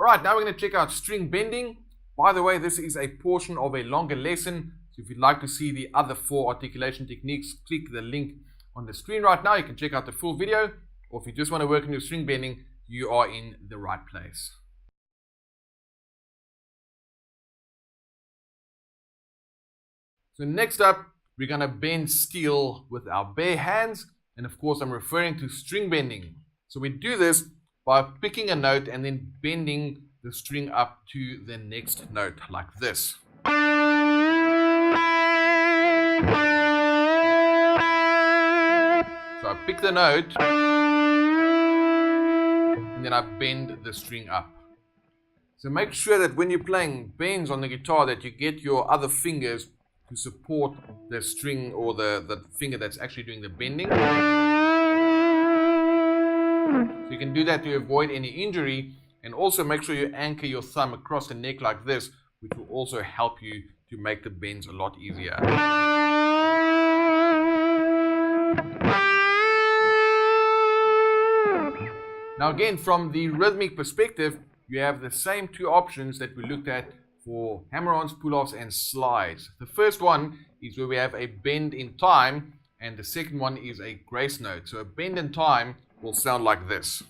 Alright, now we're going to check out string bending. By the way, this is a portion of a longer lesson. So if you'd like to see the other 4 articulation techniques, click the link on the screen right now. You can check out the full video. Or if you just want to work on your string bending, you are in the right place. So next up, we're going to bend steel with our bare hands. And of course, I'm referring to string bending. So we do this by picking a note and then bending the string up to the next note like this. So I pick the note and then I bend the string up. So make sure that when you're playing bends on the guitar that you get your other fingers to support the string or the finger that's actually doing the bending. So you can do that to avoid any injury, and also make sure you anchor your thumb across the neck like this, which will also help you to make the bends a lot easier. Now again, from the rhythmic perspective, you have the same 2 options that we looked at for hammer-ons, pull-offs, and slides. The first one is where we have a bend in time, and the second one is a grace note. So a bend in time will sound like this.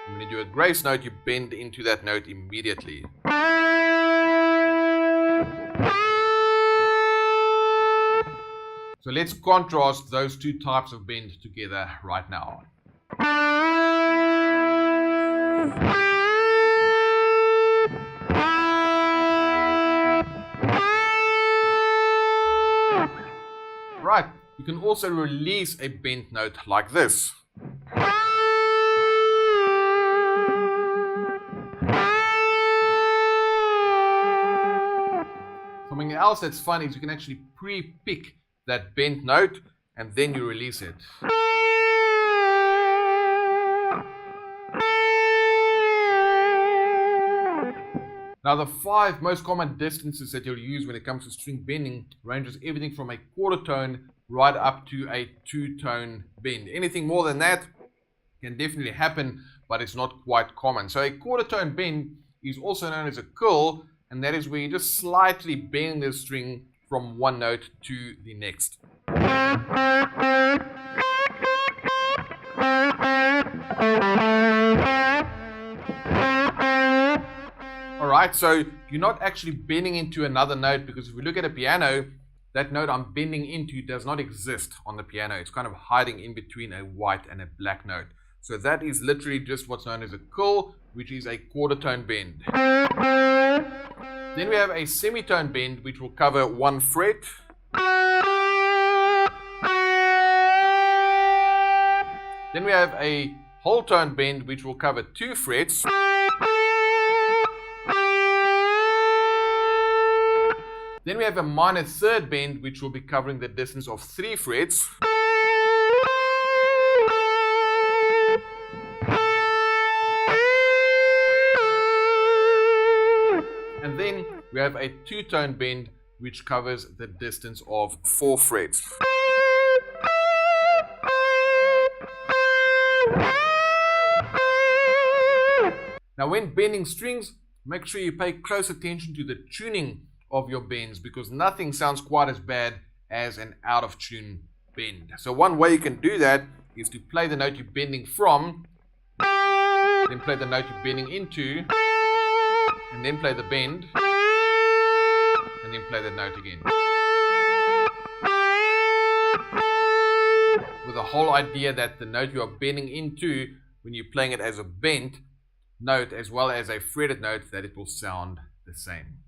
When you do a grace note, you bend into that note immediately. So let's contrast those 2 types of bend together right now. Right, you can also release a bent note like this. Something else that's fun is you can actually pre-pick that bent note and then you release it. Now the 5 most common distances that you'll use when it comes to string bending ranges everything from a quarter tone right up to a 2-tone bend. Anything more than that can definitely happen, but it's not quite common. So a quarter tone bend is also known as a curl, and that is where you just slightly bend the string from one note to the next. Alright, so you're not actually bending into another note, because if we look at a piano, that note I'm bending into does not exist on the piano. It's kind of hiding in between a white and a black note. So that is literally just what's known as a curl, which is a quarter tone bend. Then we have a semitone bend, which will cover 1 fret. Then we have a whole tone bend, which will cover 2 frets. Then we have a minor third bend, which will be covering the distance of 3 frets. And then we have a 2-tone bend, which covers the distance of 4 frets. Now when bending strings, make sure you pay close attention to the tuning of your bends, because nothing sounds quite as bad as an out of tune bend. So one way you can do that is to play the note you're bending from, then play the note you're bending into, and then play the bend, and then play the note again. With the whole idea that the note you are bending into, when you're playing it as a bent note as well as a fretted note, that it will sound the same.